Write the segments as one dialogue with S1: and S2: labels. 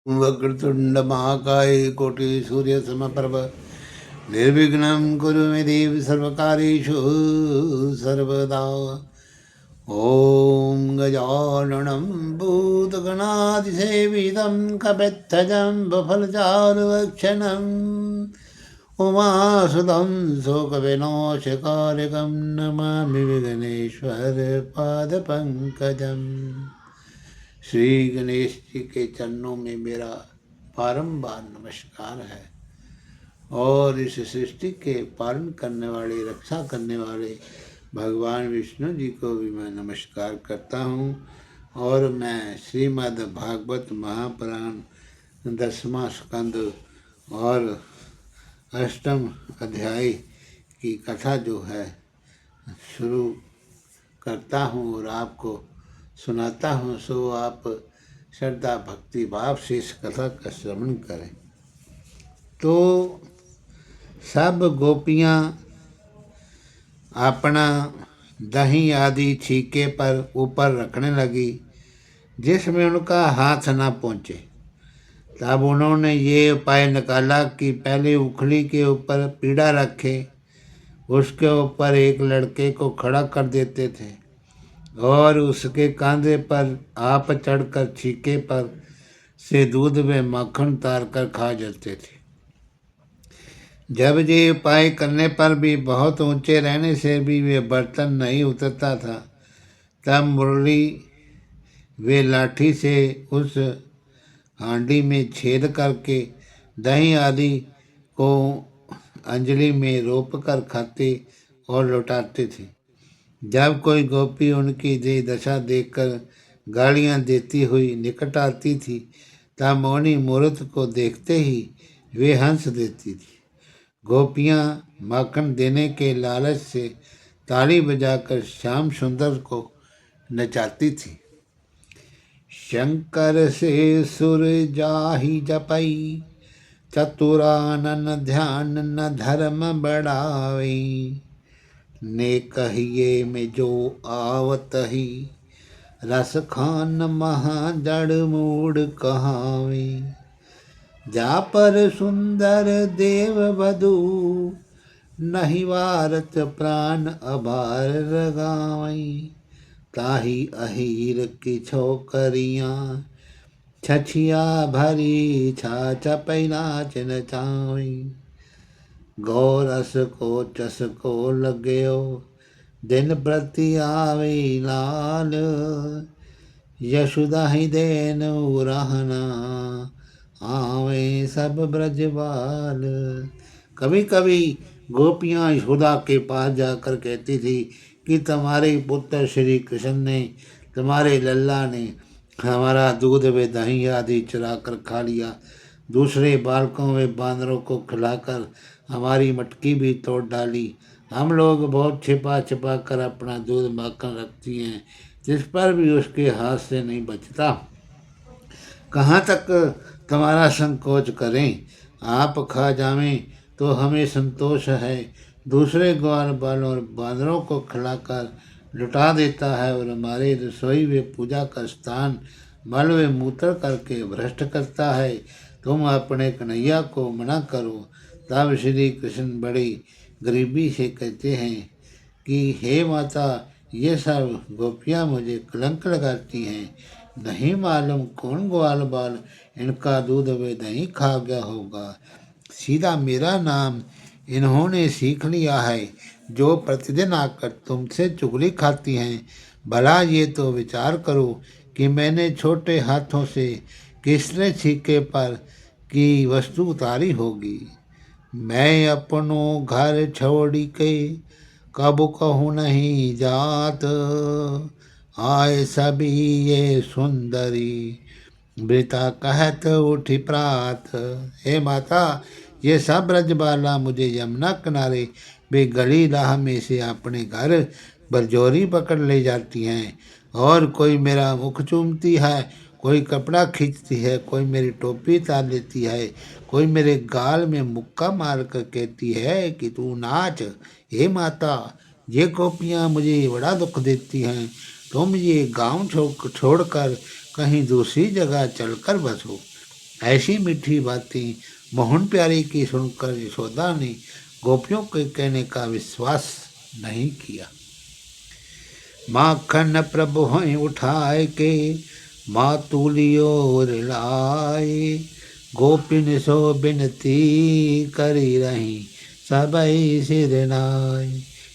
S1: वक्रतुंड महाकाय कोटि सूर्य समप्रभ निर्विघ्नं कुरु मे देव सर्वकार्येषु सर्वदा। ॐ गजाननं भूतगणाधिसेवितं कपित्थजं बफलचारुभक्षणम् उमासुतं शोकविनाशकारकं नमामि विघ्नेश्वरपादपङ्कजम्। श्री गणेश जी के चरणों में मेरा बारंबार नमस्कार है और इस सृष्टि के पालन करने वाले, रक्षा करने वाले भगवान विष्णु जी को भी मैं नमस्कार करता हूँ। और मैं श्रीमद् भागवत महापुराण 10वां स्कंद और 8वां अध्याय की कथा जो है शुरू करता हूँ और आपको सुनाता हूँ, सो आप श्रद्धा भक्ति भाव से इस कथा का श्रवण करें। तो सब गोपियाँ अपना दही आदि छीके पर ऊपर रखने लगी जिसमें उनका हाथ न पहुँचे। तब उन्होंने ये उपाय निकाला कि पहले उखली के ऊपर पीढ़ा रखे, उसके ऊपर एक लड़के को खड़ा कर देते थे और उसके कंधे पर आप चढ़कर छीके पर से दूध में मक्खन उतार कर खा जाते थे। जब ये उपाय करने पर भी बहुत ऊंचे रहने से भी वे बर्तन नहीं उतरता था, तब मुरली वे लाठी से उस हांडी में छेद करके दही आदि को अंजलि में रोप कर खाते और लौटाते थे। जब कोई गोपी उनकी ये दशा देखकर गालियाँ देती हुई निकट आती थी, तब मौनी मूर्त को देखते ही वे हंस देती थी। गोपियाँ माखन देने के लालच से ताली बजाकर श्याम सुंदर को नचाती थी। शंकर से सुर जाहि जपई, चतुरानन ध्यान न धर्म बढ़ावई। ने कहिए में जो आवत ही, रस खान महा जड़ मूड कहावे। जा पर सुंदर देव वधु, नहीं वारत प्राण अभार रगावई। ताही अहीर की छोकरियाँ, छछिया भरी छाछ पैनाच नचावई। गौरस को चस को लगयो, दिन प्रति आवे लाल। यशोदा ही देन रहना, आवे सब ब्रजबाल। कभी कभी गोपियाँ यशोदा के पास जाकर कहती थी कि तुम्हारे पुत्र श्री कृष्ण ने, तुम्हारे लल्ला ने हमारा दूध व दही आदि चुरा कर खा लिया। दूसरे बालकों व बांदरों को खिलाकर हमारी मटकी भी तोड़ डाली। हम लोग बहुत छिपा छिपा कर अपना दूध माखन रखती हैं, जिस पर भी उसके हाथ से नहीं बचता। कहाँ तक तुम्हारा संकोच करें, आप खा जावें तो हमें संतोष है। दूसरे ग्वाल बालों और बांदरों को खिलाकर लुटा देता है और हमारे रसोई व पूजा का स्थान मल व मूत्र करके भ्रष्ट करता है। तुम अपने कन्हैया को मना करो। तब श्री कृष्ण बड़ी गरीबी से कहते हैं कि हे माता, ये सब गोपियाँ मुझे कलंक लगाती हैं। नहीं मालूम कौन ग्वाल बाल इनका दूध व दही खा गया होगा। सीधा मेरा नाम इन्होंने सीख लिया है, जो प्रतिदिन आकर तुमसे चुगली खाती हैं। भला ये तो विचार करो कि मैंने छोटे हाथों से किसने छीके पर की वस्तु उतारी होगी। मैं अपनों घर छोड़ी के कब कहूँ नहीं जात। आए सभी ये सुंदरी, वृता कहत उठी प्रात। हे माता, ये सब ब्रजबाला मुझे यमुना किनारे वे गली राह में से अपने घर बरजोरी पकड़ ले जाती हैं, और कोई मेरा मुख चूमती है, कोई कपड़ा खींचती है, कोई मेरी टोपी उतार लेती है, कोई मेरे गाल में मुक्का मार कर कहती है कि तू नाच। हे माता, ये गोपियाँ मुझे बड़ा दुख देती हैं। तुम ये गांव छोड़कर कहीं दूसरी जगह चलकर बसो। ऐसी मीठी बातें मोहन प्यारे की सुनकर यशोदा ने गोपियों के कहने का विश्वास नहीं किया। माखन प्रभु हैं उठाए के मातुलियो लाए, गोपिन सो बिनती करी रही सबई सिर नाय।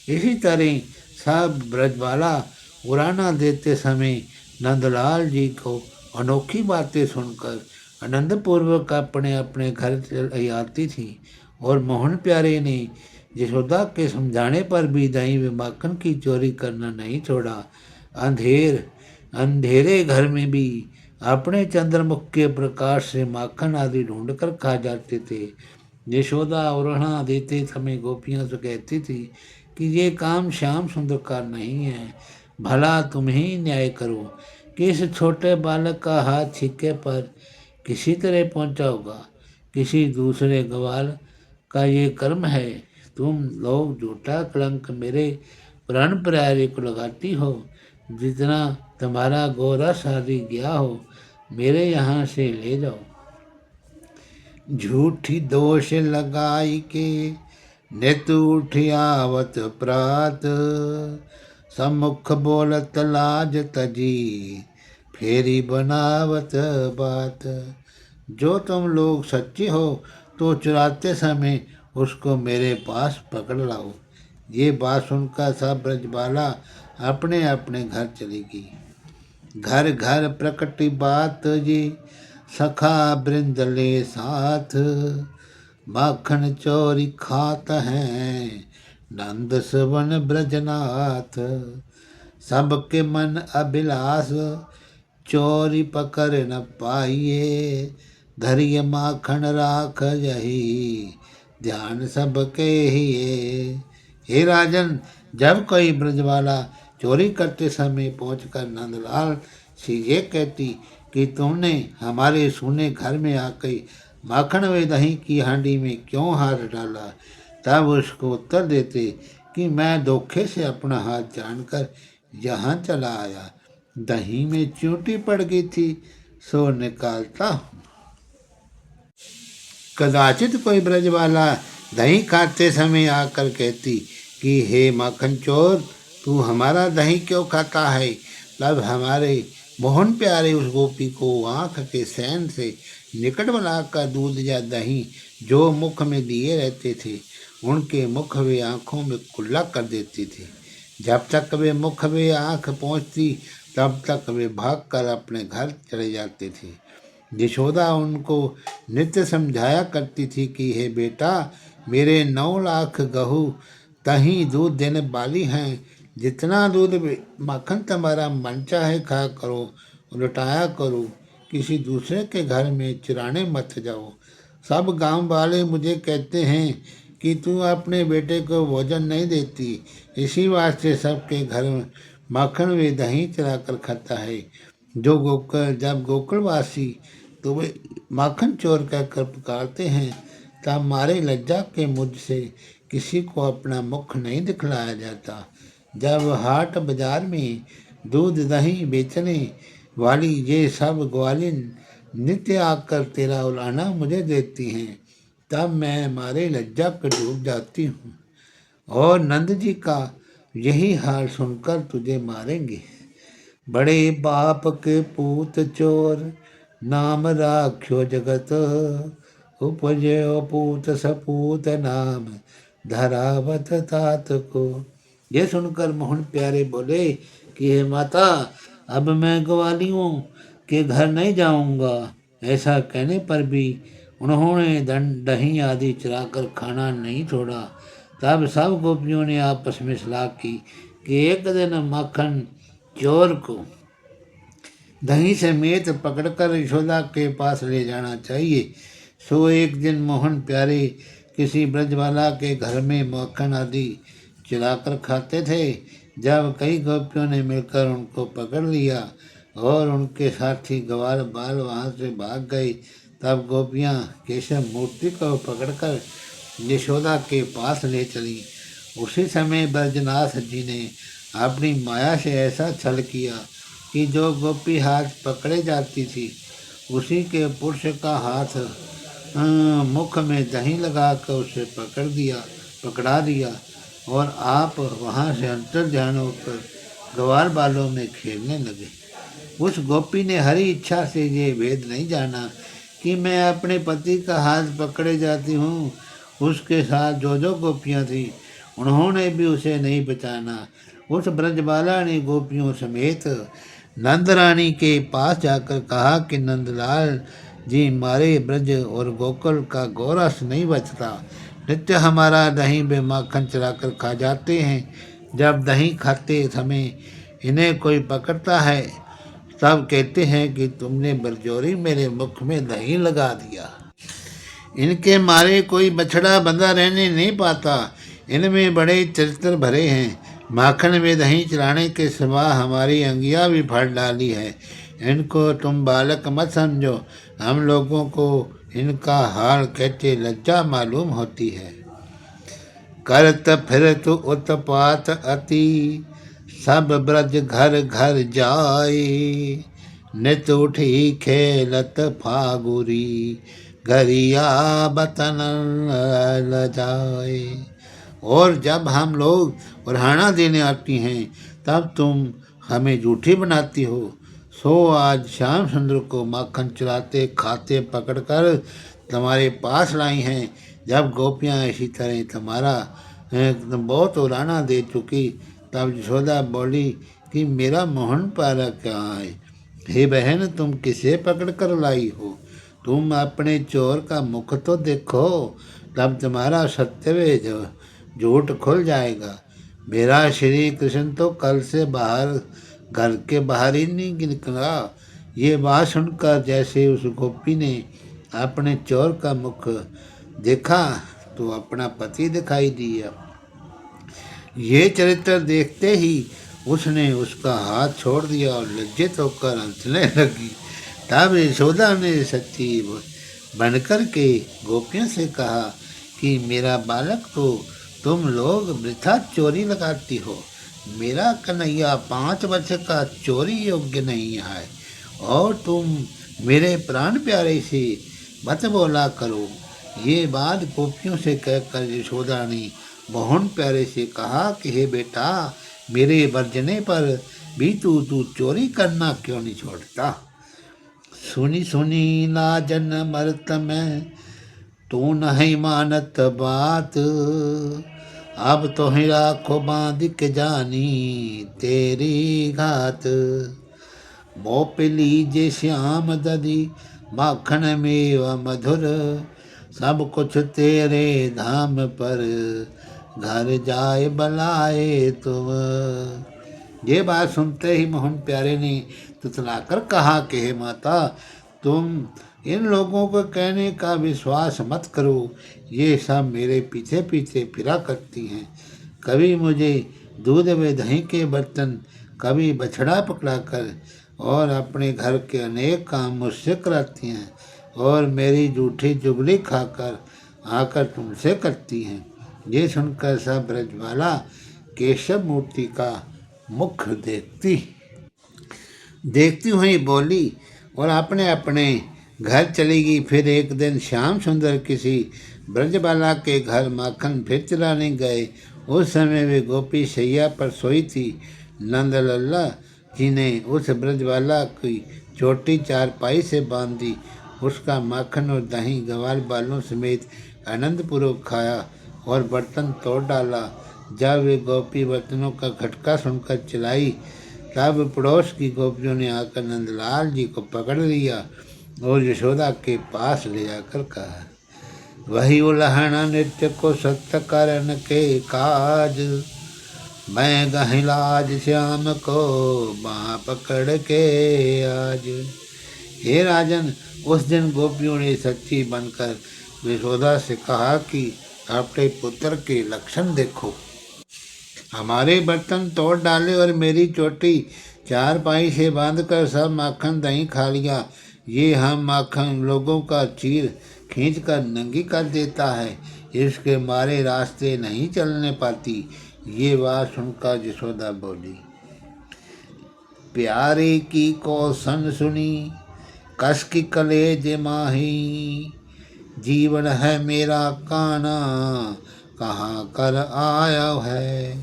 S1: इसी तरह सब ब्रजबाला उड़ाना देते समय नंदलाल जी को अनोखी बातें सुनकर आनंदपूर्वक अपने अपने घर चली आती थी। और मोहन प्यारे ने यशोदा के समझाने पर भी दही व माखन की चोरी करना नहीं छोड़ा। अंधेरे घर में भी अपने चंद्रमुख के प्रकाश से माखन आदि ढूंढ कर खा जाते थे। यशोदा उड़ाना देते समय गोपियां से कहती थी कि ये काम श्याम सुंदर का नहीं है, भला तुम ही न्याय करो कि इस छोटे बालक का हाथ छिक्के पर किसी तरह पहुंचा होगा। किसी दूसरे ग्वाल का ये कर्म है। तुम लोग झूठा कलंक मेरे प्राण प्यारे को लगाती हो। जितना तुम्हारा गोरस आदि गया हो मेरे यहाँ से ले जाओ। झूठी दोष लगाई के नित उठियावत प्रात, सम्मुख बोलत लाज तजी फेरी बनावत बात। जो तुम लोग सच्चे हो तो चुराते समय उसको मेरे पास पकड़ लाओ। ये बात सुनकर सब ब्रजबाला अपने अपने घर चली गई। घर घर प्रकटी बात जी सखा बृंदले साथ, माखन चोरी खात हैं नंद सवन ब्रजनाथ। सबके मन अभिलाष चोरी पकड़ न पाइए, धरिय माखन राख यही ध्यान सबके ही। हे राजन, जब कोई ब्रजवाला चोरी करते समय पहुंचकर नंदलाल से ये कहती कि तुमने हमारे सोने घर में आकर माखन व दही की हांडी में क्यों हाथ डाला, तब उसको उत्तर देते कि मैं धोखे से अपना हाथ जानकर यहाँ चला आया, दही में चींटी पड़ गई थी सो निकालता हूँ। कदाचित कोई ब्रजवाला दही खाते समय आकर कहती कि हे माखन चोर, तू हमारा दही क्यों खाता है। तब हमारे मोहन प्यारे उस गोपी को आँख के सैन से निकट बनाकर दूध या दही जो मुख में दिए रहते थे उनके मुख वे आँखों में कुल्ला कर देती थी। जब तक वे मुख वे आँख पहुँचती तब तक वे भागकर अपने घर चले जाते थे। यशोदा उनको नित्य समझाया करती थी कि हे बेटा, मेरे 9 लाख गहू दही दूध देने वाली हैं, जितना दूध माखन तुम्हारा मन चाहे खा करो, लुटाया करो, किसी दूसरे के घर में चुराने मत जाओ। सब गांव वाले मुझे कहते हैं कि तू अपने बेटे को भोजन नहीं देती, इसी वास्ते सबके घर में माखन व दही चरा कर खाता है। जब गोकुलवासी तुम्हें माखन चोर कहकर पुकारते हैं तब मारे लज्जा के मुझसे किसी को अपना मुख नहीं दिखलाया जाता। जब हाट बाजार में दूध दही बेचने वाली ये सब ग्वालिन नित्य आकर तेरा उलाना मुझे देती हैं, तब मैं मारे लज्जा कर डूब जाती हूँ और नंद जी का यही हाल सुनकर तुझे मारेंगे। बड़े बाप के पूत चोर नाम राख्यो जगत, उपजयो पूत सपूत नाम धरावत तात को। ये सुनकर मोहन प्यारे बोले कि हे माता, अब मैं ग्वालियों के घर नहीं जाऊंगा। ऐसा कहने पर भी उन्होंने दही आदि चराकर खाना नहीं छोड़ा। तब सब गोपियों ने आपस में सलाह की कि एक दिन माखन चोर को दही समेत पकड़कर यशोदा के पास ले जाना चाहिए। सो एक दिन मोहन प्यारे किसी ब्रजवाला के घर में माखन आदि चुराकर खाते थे। जब कई गोपियों ने मिलकर उनको पकड़ लिया और उनके साथी ग्वाल बाल वहाँ से भाग गए, तब गोपियाँ केशव मूर्ति को पकड़कर यशोदा के पास ले चली। उसी समय ब्रजनाथ जी ने अपनी माया से ऐसा छल किया कि जो गोपी हाथ पकड़े जाती थी उसी के पुरुष का हाथ मुख में दही लगाकर उसे पकड़ा दिया और आप वहाँ से अंतर ध्यान होकर ग्वाल बालों में खेलने लगे। उस गोपी ने हरी इच्छा से ये भेद नहीं जाना कि मैं अपने पति का हाथ पकड़े जाती हूँ। उसके साथ जो जो गोपियाँ थीं उन्होंने भी उसे नहीं बचाना। उस ब्रजबाला ने गोपियों समेत नंद रानी के पास जाकर कहा कि नंदलाल जी, मारे ब्रज और गोकुल का गौरस नहीं बचता। नित्य हमारा दही में माखन चलाकर खा जाते हैं। जब दही खाते समय इन्हें कोई पकड़ता है तब कहते हैं कि तुमने बरजोरी मेरे मुख में दही लगा दिया। इनके मारे कोई बछड़ा बंधा रहने नहीं पाता। इनमें बड़े चरित्र भरे हैं। माखन में दही चलाने के सिवा हमारी अंगिया भी फाड़ डाली है। इनको तुम बालक मत समझो। हम लोगों को इनका हाल कहते लज्जा मालूम होती है। करत फिरत उत्पात अति, सब ब्रज घर घर जाए। नित उठी खेलत फागुरी, गरिया बतन लजाए। और जब हम लोग उड़ाना देने आती हैं तब तुम हमें झूठी बनाती हो। सो आज श्याम सुंदर को माखन चलाते खाते पकड़कर तुम्हारे पास लाई हैं। जब गोपियाँ इसी तरह तुम्हारा बहुत उड़ाना दे चुकी तब यशोदा बोली कि मेरा मोहन प्यारा कहाँ है। हे बहन, तुम किसे पकड़ कर लाई हो? तुम अपने चोर का मुख तो देखो, तब तुम्हारा सत्य झूठ खुल जाएगा। मेरा श्री कृष्ण तो कल से घर के बाहर ही नहीं निकला। ये बात सुनकर जैसे उस गोपी ने अपने चोर का मुख देखा तो अपना पति दिखाई दिया। ये चरित्र देखते ही उसने उसका हाथ छोड़ दिया और लज्जित होकर हंसने लगी। तब यशोदा ने सच्ची बनकर के गोपियों से कहा कि मेरा बालक तो तुम लोग वृथा चोरी लगाती हो। मेरा कन्हैया 5 वर्ष का चोरी योग्य नहीं है और तुम मेरे प्राण प्यारे से मत बोला करो। ये बात गोपियों से कहकर यशोदा ने मोहन प्यारे से कहा कि हे बेटा, मेरे वर्जने पर भी तू चोरी करना क्यों नहीं छोड़ता? सुनी सुनी लाजन मरत में तू नहीं मानत बात। अब तो ही राखो बांध के जानी तेरी घात। मोप लीजे श्याम ददी माखन मेव मधुर। सब कुछ तेरे धाम पर घर जाए बलाए तुम। ये बात सुनते ही मोहन प्यारे ने तुतलाकर कहा कि हे माता, तुम इन लोगों को कहने का विश्वास मत करो। ये सब मेरे पीछे पीछे फिरा करती हैं। कभी मुझे दूध में दही के बर्तन, कभी बछड़ा पकड़ाकर और अपने घर के अनेक काम मुझसे कराती हैं और मेरी झूठी चुगली खाकर आकर तुमसे करती हैं। ये सुनकर सब ब्रजबाला केशव मूर्ति का मुख देखती हुई बोली और अपने अपने घर चली गई। फिर एक दिन श्याम सुंदर किसी ब्रजबाला के घर माखन फिर चलाने गए। उस समय वे गोपी शैया पर सोई थी। नंद लल्ला जी ने उस ब्रजबाला की चोटी चारपाई से बांध दी। उसका माखन और दही ग्वाल बालों समेत आनंदपूर्वक खाया और बर्तन तोड़ डाला। जब वे गोपी बर्तनों का खटका सुनकर चलाई तब पड़ोस की गोपियों ने आकर नंदलाल जी को पकड़ लिया और यशोदा के पास ले जाकर कहा, वही उल्हना नृत्य को सत्य करन के काज। मैं गहिलाज श्याम को बाँ पकड़ के आज। हे राजन, उस दिन गोपियों ने सच्ची बनकर यशोदा से कहा कि अपने पुत्र के लक्षण देखो। हमारे बर्तन तोड़ डाले और मेरी चोटी चारपाई से बांधकर सब माखन दही खा लिया। ये हम माखन लोगों का चीर खींच कर नंगी कर देता है। इसके मारे रास्ते नहीं चलने पाती। ये बात सुनकर यशोदा बोली, प्यारे की कौशन सुनी कस की कलेज माही, जीवन है मेरा काना, कहाँ कर आया है।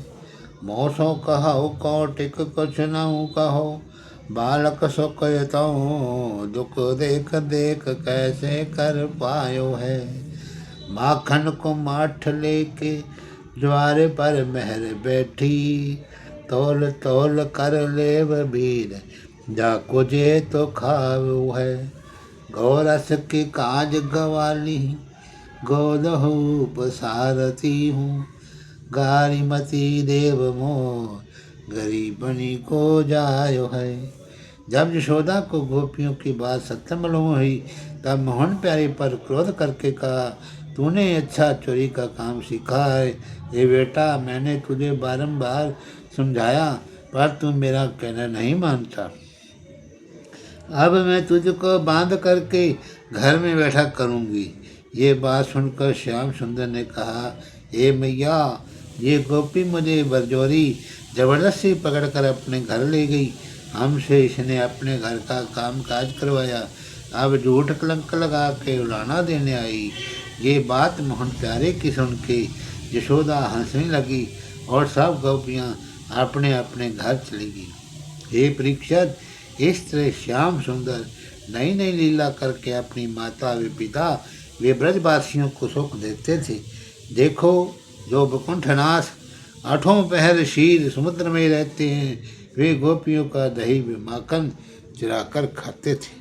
S1: मोसो कहो कौटिक कुछ नहु कहो, बालक सो कहता हूँ, दुख देख देख कैसे कर पायो है। माखन को माठ लेके द्वारे पर महर बैठी, तोल तोल कर लेव बीर, जा कुजे तो खाओ है। गौरस की काज गवाली, गोदहूप सारथी हूँ, गारिमती देव मोह गरीबनी को जायो है। जब यशोदा को गोपियों की बात सत्य मालूम हुई, तब मोहन प्यारे पर क्रोध करके कहा, तूने अच्छा चोरी का काम सीखा है। ये बेटा, मैंने तुझे बारंबार समझाया, पर तू मेरा कहना नहीं मानता। अब मैं तुझको बांध करके घर में बैठा करूँगी। ये बात सुनकर श्याम सुंदर ने कहा, हे मैया, ये गोपी मुझे बरजोरी जबरदस्ती पकड़कर अपने घर ले गई। हमसे इसने अपने घर का काम काज करवाया, अब झूठ कलंक लगा के उड़ाना देने आई। ये बात मोहन प्यारे की सुन के यशोदा हंसने लगी और सब गोपियाँ अपने अपने घर चली गई। हे परीक्षित, इस तरह श्याम सुंदर नई नई लीला करके अपनी माता व पिता वे ब्रजवासियों को सुख देते थे। देखो, जो बकुंठनाथ आठों पहर शीर समुद्र में रहते हैं, वे गोपियों का दही व माखन चुराकर खाते थे।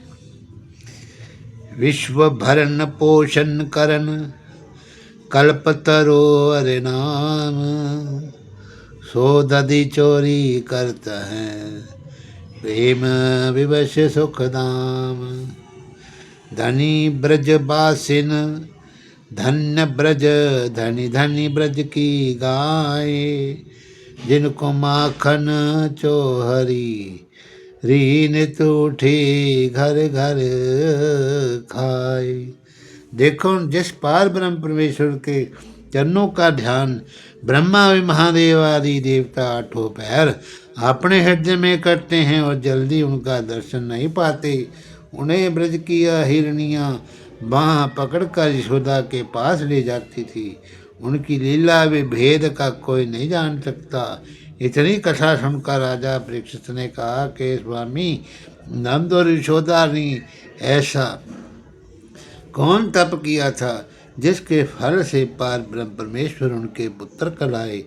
S1: विश्व भरण पोषण करन, कल्पतरो अरे नाम, सो दधि चोरी करता है, प्रेम विवश सुख दाम। धनी ब्रज बासिन, धन्य ब्रज धनी धनी ब्रज की गाय, जिनको माखन चोहरी, रीन तूठी घर घर खाए। देखो, जिस पार ब्रह्म परमेश्वर के चरणों का ध्यान ब्रह्मा व महादेव आदि देवता आठों पैर अपने हृदय में करते हैं और जल्दी उनका दर्शन नहीं पाते, उन्हें ब्रज की हिरणियाँ बाँह पकड़कर यशोदा के पास ले जाती थी। उनकी लीला व भेद का कोई नहीं जान सकता। इतनी कथा सुनकर राजा परीक्षित ने कहा कि स्वामी, नंद और यशोदा ने ऐसा कौन तप किया था जिसके फल से पार ब्रह्म परमेश्वर उनके पुत्र कहलाए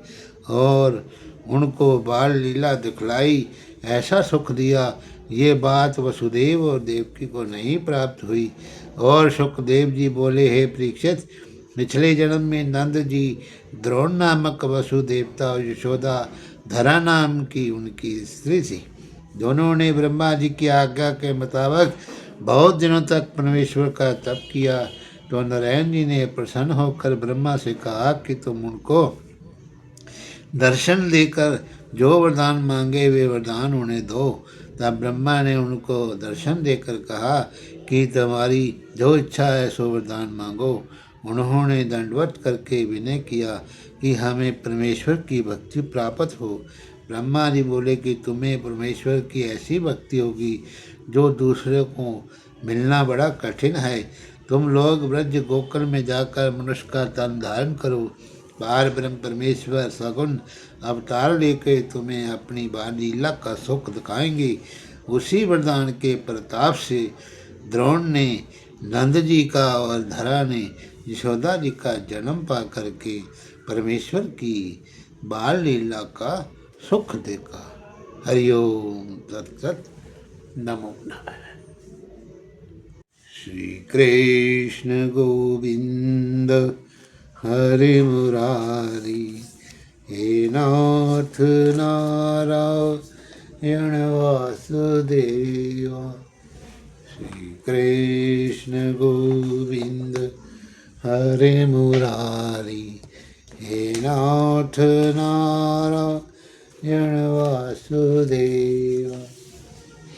S1: और उनको बाल लीला दिखलाई, ऐसा सुख दिया। ये बात वसुदेव और देवकी को नहीं प्राप्त हुई। और सुखदेव जी बोले, हे परीक्षित, पिछले जन्म में नंद जी द्रोण नामक वसु देवता और यशोदा धरा नाम की उनकी स्त्री थी। दोनों ने ब्रह्मा जी की आज्ञा के मुताबिक बहुत दिनों तक परमेश्वर का तप किया। तो नारायण जी ने प्रसन्न होकर ब्रह्मा से कहा कि तुम उनको दर्शन देकर जो वरदान मांगे वे वरदान उन्हें दो। तब ब्रह्मा ने उनको दर्शन देकर कहा कि तुम्हारी जो इच्छा है सो वरदान मांगो। उन्होंने दंडवत करके विनय किया कि हमें परमेश्वर की भक्ति प्राप्त हो। ब्रह्मा जी बोले कि तुम्हें परमेश्वर की ऐसी भक्ति होगी जो दूसरे को मिलना बड़ा कठिन है। तुम लोग ब्रज गोकुल में जाकर मनुष्य का तन धारण करो। बार ब्रह्म परमेश्वर सगुण अवतार लेकर तुम्हें अपनी बाल लीला का सुख दिखाएंगे। उसी वरदान के प्रताप से द्रोण ने नंद जी का और धरा ने यशोदा जी का जन्म पा करके परमेश्वर की बाल लीला का सुख देखा। हरिओम तत्सत। नमो नारायण। श्री कृष्ण गोविंद हरे मुरारी, हे नाथ नारायण वासुदेव। श्री कृष्ण गोविंद हरे मुरारी, हे नाथ नारायण वासुदेव।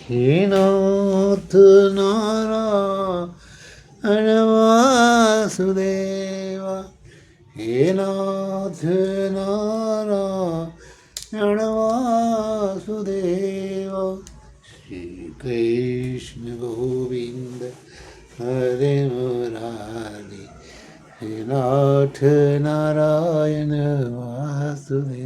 S1: हे नाथ नारायण वासुदेव, हे नाथ नारायण वासुदेव। श्री कृष्ण गोविंद हरे मुरारी हे नाथ नारायण वासुदेव।